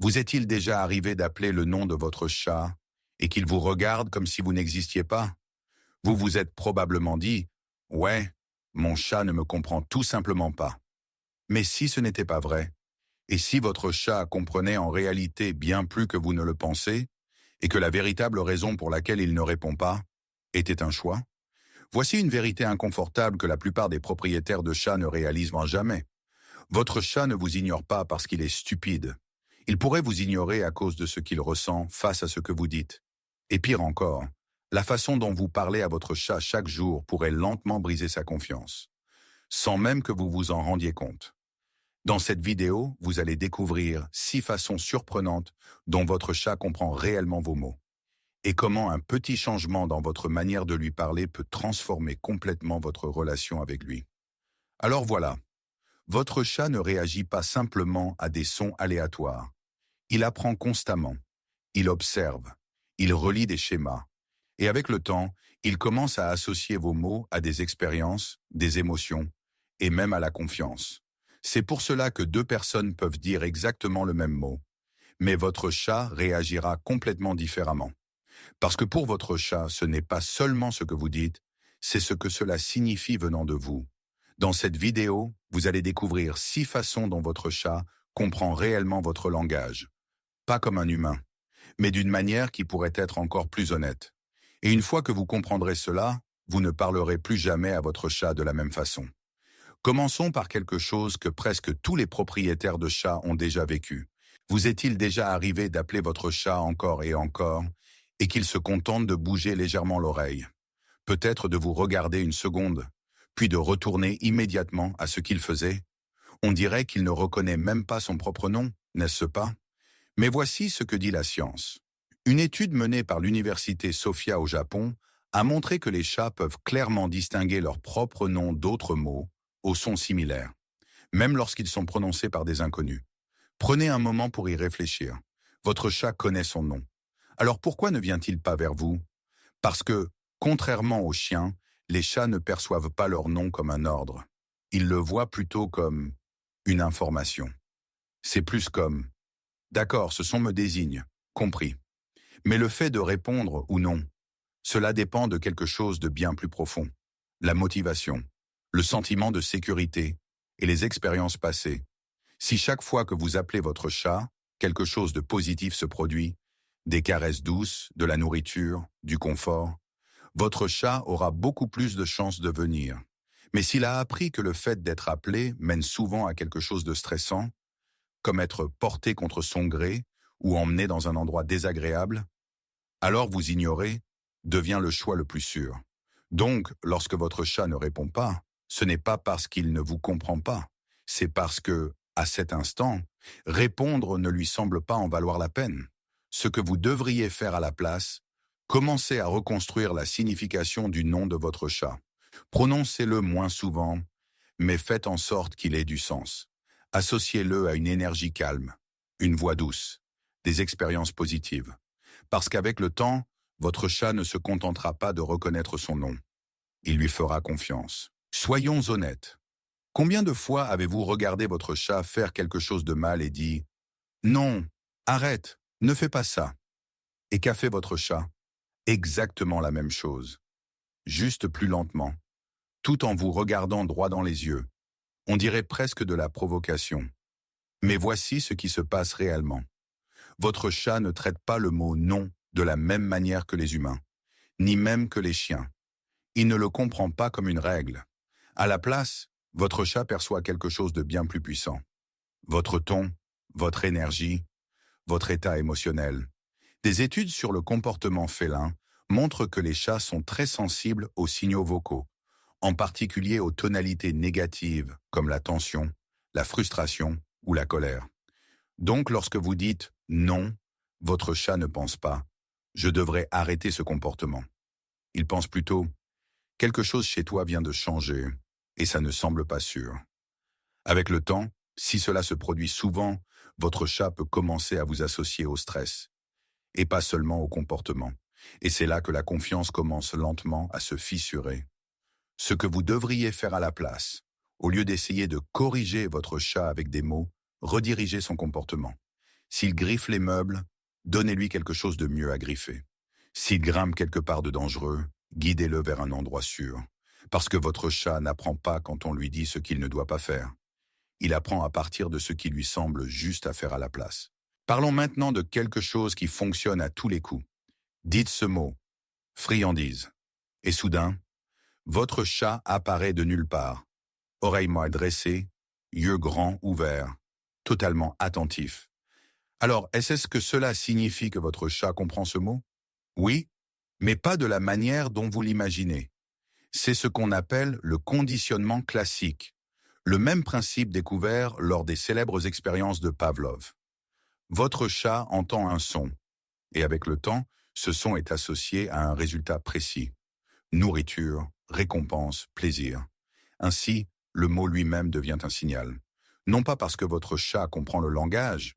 Vous est-il déjà arrivé d'appeler le nom de votre chat et qu'il vous regarde comme si vous n'existiez pas? Vous vous êtes probablement dit, ouais, mon chat ne me comprend tout simplement pas. Mais si ce n'était pas vrai, et si votre chat comprenait en réalité bien plus que vous ne le pensez, et que la véritable raison pour laquelle il ne répond pas était un choix? Voici une vérité inconfortable que la plupart des propriétaires de chats ne réalisent jamais. Votre chat ne vous ignore pas parce qu'il est stupide. Il pourrait vous ignorer à cause de ce qu'il ressent face à ce que vous dites. Et pire encore, la façon dont vous parlez à votre chat chaque jour pourrait lentement briser sa confiance, sans même que vous vous en rendiez compte. Dans cette vidéo, vous allez découvrir 6 façons surprenantes dont votre chat comprend réellement vos mots, et comment un petit changement dans votre manière de lui parler peut transformer complètement votre relation avec lui. Alors voilà, votre chat ne réagit pas simplement à des sons aléatoires. Il apprend constamment, il observe, il relie des schémas, et avec le temps, il commence à associer vos mots à des expériences, des émotions, et même à la confiance. C'est pour cela que 2 personnes peuvent dire exactement le même mot, mais votre chat réagira complètement différemment. Parce que pour votre chat, ce n'est pas seulement ce que vous dites, c'est ce que cela signifie venant de vous. Dans cette vidéo, vous allez découvrir 6 façons dont votre chat comprend réellement votre langage. Pas comme un humain, mais d'une manière qui pourrait être encore plus honnête. Et une fois que vous comprendrez cela, vous ne parlerez plus jamais à votre chat de la même façon. Commençons par quelque chose que presque tous les propriétaires de chats ont déjà vécu. Vous est-il déjà arrivé d'appeler votre chat encore et qu'il se contente de bouger légèrement l'oreille? Peut-être de vous regarder une seconde, puis de retourner immédiatement à ce qu'il faisait? On dirait qu'il ne reconnaît même pas son propre nom, n'est-ce pas? Mais voici ce que dit la science. Une étude menée par l'université Sophia au Japon a montré que les chats peuvent clairement distinguer leur propre nom d'autres mots aux sons similaires, même lorsqu'ils sont prononcés par des inconnus. Prenez un moment pour y réfléchir. Votre chat connaît son nom. Alors pourquoi ne vient-il pas vers vous? Parce que, contrairement aux chiens, les chats ne perçoivent pas leur nom comme un ordre. Ils le voient plutôt comme une information. C'est plus comme « D'accord, ce son me désigne, compris ». Mais le fait de répondre ou non, cela dépend de quelque chose de bien plus profond. La motivation, le sentiment de sécurité et les expériences passées. Si chaque fois que vous appelez votre chat, quelque chose de positif se produit, des caresses douces, de la nourriture, du confort, votre chat aura beaucoup plus de chances de venir. Mais s'il a appris que le fait d'être appelé mène souvent à quelque chose de stressant, comme être porté contre son gré ou emmené dans un endroit désagréable, alors vous ignorer devient le choix le plus sûr. Donc, lorsque votre chat ne répond pas, ce n'est pas parce qu'il ne vous comprend pas, c'est parce que, à cet instant, répondre ne lui semble pas en valoir la peine. Ce que vous devriez faire à la place, commencez à reconstruire la signification du nom de votre chat. Prononcez-le moins souvent, mais faites en sorte qu'il ait du sens. Associez-le à une énergie calme, une voix douce, des expériences positives. Parce qu'avec le temps, votre chat ne se contentera pas de reconnaître son nom. Il lui fera confiance. Soyons honnêtes. Combien de fois avez-vous regardé votre chat faire quelque chose de mal et dit « Non, arrête, ne fais pas ça ». Et qu'a fait votre chat? Exactement la même chose. Juste plus lentement, tout en vous regardant droit dans les yeux. On dirait presque de la provocation. Mais voici ce qui se passe réellement. Votre chat ne traite pas le mot « non » de la même manière que les humains, ni même que les chiens. Il ne le comprend pas comme une règle. À la place, votre chat perçoit quelque chose de bien plus puissant. Votre ton, votre énergie, votre état émotionnel. Des études sur le comportement félin montrent que les chats sont très sensibles aux signaux vocaux, en particulier aux tonalités négatives comme la tension, la frustration ou la colère. Donc lorsque vous dites « non », votre chat ne pense pas « je devrais arrêter ce comportement ». Il pense plutôt « quelque chose chez toi vient de changer et ça ne semble pas sûr ». Avec le temps, si cela se produit souvent, votre chat peut commencer à vous associer au stress, et pas seulement au comportement. Et c'est là que la confiance commence lentement à se fissurer. Ce que vous devriez faire à la place, au lieu d'essayer de corriger votre chat avec des mots, redirigez son comportement. S'il griffe les meubles, donnez-lui quelque chose de mieux à griffer. S'il grimpe quelque part de dangereux, guidez-le vers un endroit sûr. Parce que votre chat n'apprend pas quand on lui dit ce qu'il ne doit pas faire. Il apprend à partir de ce qui lui semble juste à faire à la place. Parlons maintenant de quelque chose qui fonctionne à tous les coups. Dites ce mot, friandise. Et soudain, votre chat apparaît de nulle part. Oreilles mal dressées, yeux grands ouverts, totalement attentif. Alors, est-ce que cela signifie que votre chat comprend ce mot? Oui, mais pas de la manière dont vous l'imaginez. C'est ce qu'on appelle le conditionnement classique, le même principe découvert lors des célèbres expériences de Pavlov. Votre chat entend un son, et avec le temps, ce son est associé à un résultat précis. Nourriture, récompense, plaisir. Ainsi, le mot lui-même devient un signal. Non pas parce que votre chat comprend le langage,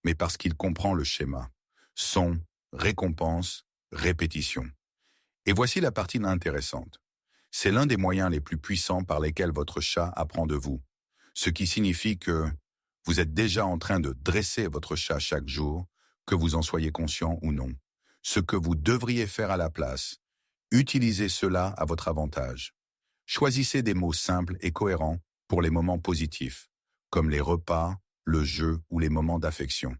mais parce qu'il comprend le schéma. Son, récompense, répétition. Et voici la partie intéressante. C'est l'un des moyens les plus puissants par lesquels votre chat apprend de vous. Ce qui signifie que vous êtes déjà en train de dresser votre chat chaque jour, que vous en soyez conscient ou non. Ce que vous devriez faire à la place, utilisez cela à votre avantage. Choisissez des mots simples et cohérents pour les moments positifs, comme les repas, le jeu ou les moments d'affection.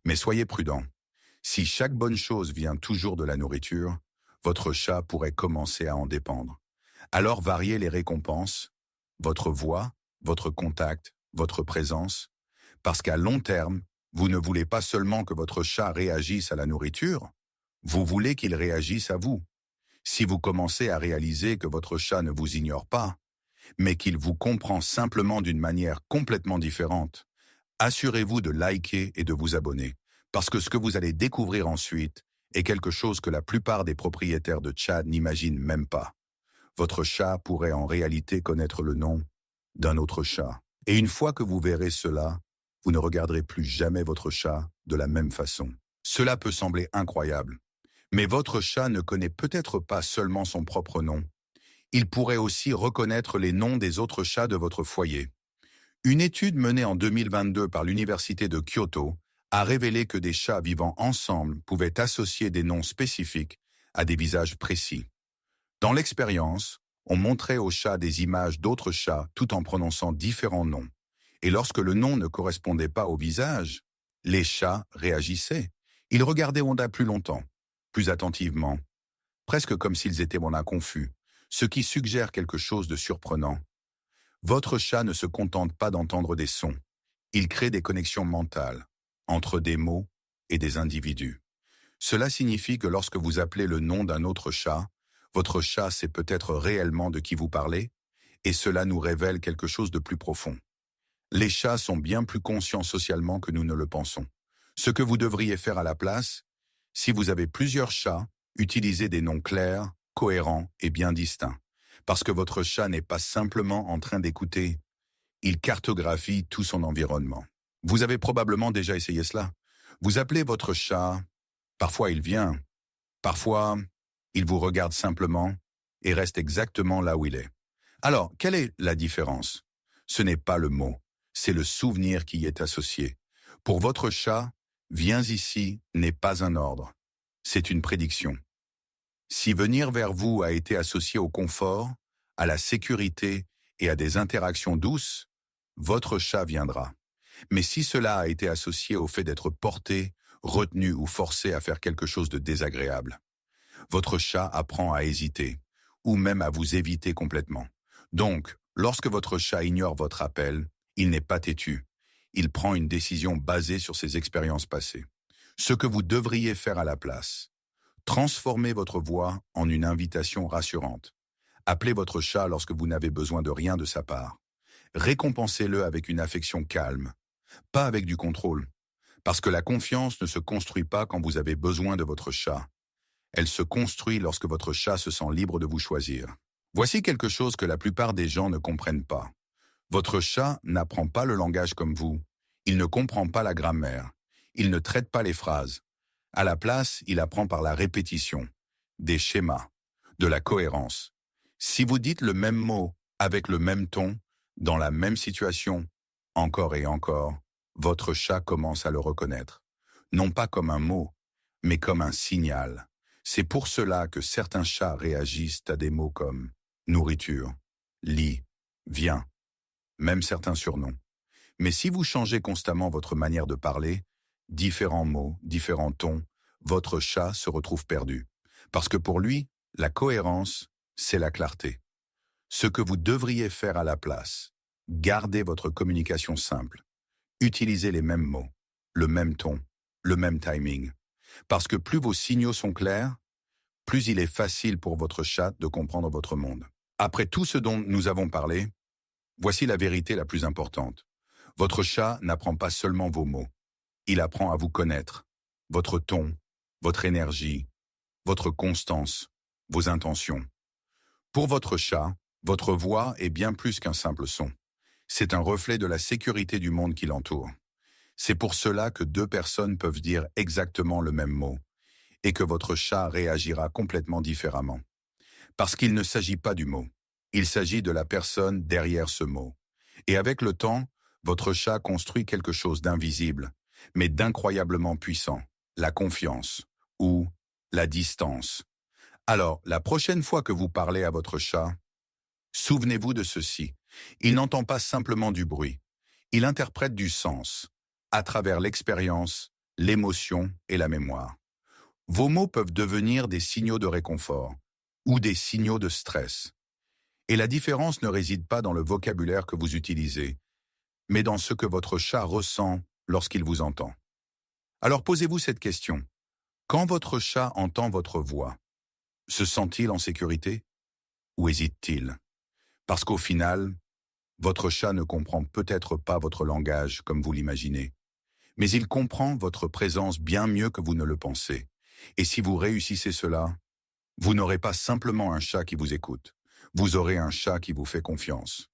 Mais soyez prudent. Si chaque bonne chose vient toujours de la nourriture, votre chat pourrait commencer à en dépendre. Alors variez les récompenses, votre voix, votre contact, votre présence, parce qu'à long terme, vous ne voulez pas seulement que votre chat réagisse à la nourriture, vous voulez qu'il réagisse à vous. Si vous commencez à réaliser que votre chat ne vous ignore pas, mais qu'il vous comprend simplement d'une manière complètement différente, assurez-vous de liker et de vous abonner, parce que ce que vous allez découvrir ensuite est quelque chose que la plupart des propriétaires de chats n'imaginent même pas. Votre chat pourrait en réalité connaître le nom d'un autre chat. Et une fois que vous verrez cela, vous ne regarderez plus jamais votre chat de la même façon. Cela peut sembler incroyable, mais votre chat ne connaît peut-être pas seulement son propre nom. Il pourrait aussi reconnaître les noms des autres chats de votre foyer. Une étude menée en 2022 par l'Université de Kyoto a révélé que des chats vivant ensemble pouvaient associer des noms spécifiques à des visages précis. Dans l'expérience, on montrait aux chats des images d'autres chats tout en prononçant différents noms. Et lorsque le nom ne correspondait pas au visage, les chats réagissaient. Ils regardaient Wanda plus longtemps, plus attentivement, presque comme s'ils étaient Wanda confus, ce qui suggère quelque chose de surprenant. Votre chat ne se contente pas d'entendre des sons. Il crée des connexions mentales entre des mots et des individus. Cela signifie que lorsque vous appelez le nom d'un autre chat, votre chat sait peut-être réellement de qui vous parlez, et cela nous révèle quelque chose de plus profond. Les chats sont bien plus conscients socialement que nous ne le pensons. Ce que vous devriez faire à la place, si vous avez plusieurs chats, utilisez des noms clairs, cohérents et bien distincts. Parce que votre chat n'est pas simplement en train d'écouter, il cartographie tout son environnement. Vous avez probablement déjà essayé cela. Vous appelez votre chat, parfois il vient, parfois il vous regarde simplement et reste exactement là où il est. Alors, quelle est la différence? Ce n'est pas le mot, c'est le souvenir qui y est associé. Pour votre chat, viens ici n'est pas un ordre, c'est une prédiction. Si venir vers vous a été associé au confort, à la sécurité et à des interactions douces, votre chat viendra. Mais si cela a été associé au fait d'être porté, retenu ou forcé à faire quelque chose de désagréable, votre chat apprend à hésiter, ou même à vous éviter complètement. Donc, lorsque votre chat ignore votre appel, il n'est pas têtu. Il prend une décision basée sur ses expériences passées. Ce que vous devriez faire à la place, transformez votre voix en une invitation rassurante. Appelez votre chat lorsque vous n'avez besoin de rien de sa part. Récompensez-le avec une affection calme, pas avec du contrôle. Parce que la confiance ne se construit pas quand vous avez besoin de votre chat. Elle se construit lorsque votre chat se sent libre de vous choisir. Voici quelque chose que la plupart des gens ne comprennent pas. Votre chat n'apprend pas le langage comme vous. Il ne comprend pas la grammaire. Il ne traite pas les phrases. À la place, il apprend par la répétition, des schémas, de la cohérence. Si vous dites le même mot, avec le même ton, dans la même situation, encore et encore, votre chat commence à le reconnaître. non pas comme un mot, mais comme un signal. C'est pour cela que certains chats réagissent à des mots comme nourriture, lit, viens, même certains surnoms. Mais si vous changez constamment votre manière de parler, différents mots, différents tons, votre chat se retrouve perdu. Parce que pour lui, la cohérence, c'est la clarté. Ce que vous devriez faire à la place, gardez votre communication simple. Utilisez les mêmes mots, le même ton, le même timing. Parce que plus vos signaux sont clairs, plus il est facile pour votre chat de comprendre votre monde. Après tout ce dont nous avons parlé, voici la vérité la plus importante. Votre chat n'apprend pas seulement vos mots. Il apprend à vous connaître, votre ton, votre énergie, votre constance, vos intentions. Pour votre chat, votre voix est bien plus qu'un simple son. C'est un reflet de la sécurité du monde qui l'entoure. C'est pour cela que deux personnes peuvent dire exactement le même mot et que votre chat réagira complètement différemment. Parce qu'il ne s'agit pas du mot, il s'agit de la personne derrière ce mot. Et avec le temps, votre chat construit quelque chose d'invisible, mais d'incroyablement puissant, la confiance ou la distance. Alors, la prochaine fois que vous parlez à votre chat, souvenez-vous de ceci. Il n'entend pas simplement du bruit, il interprète du sens, à travers l'expérience, l'émotion et la mémoire. Vos mots peuvent devenir des signaux de réconfort ou des signaux de stress. Et la différence ne réside pas dans le vocabulaire que vous utilisez, mais dans ce que votre chat ressent lorsqu'il vous entend. Alors posez-vous cette question. Quand votre chat entend votre voix, se sent-il en sécurité ou hésite-t-il? Parce qu'au final, votre chat ne comprend peut-être pas votre langage comme vous l'imaginez, mais il comprend votre présence bien mieux que vous ne le pensez. Et si vous réussissez cela, vous n'aurez pas simplement un chat qui vous écoute, vous aurez un chat qui vous fait confiance.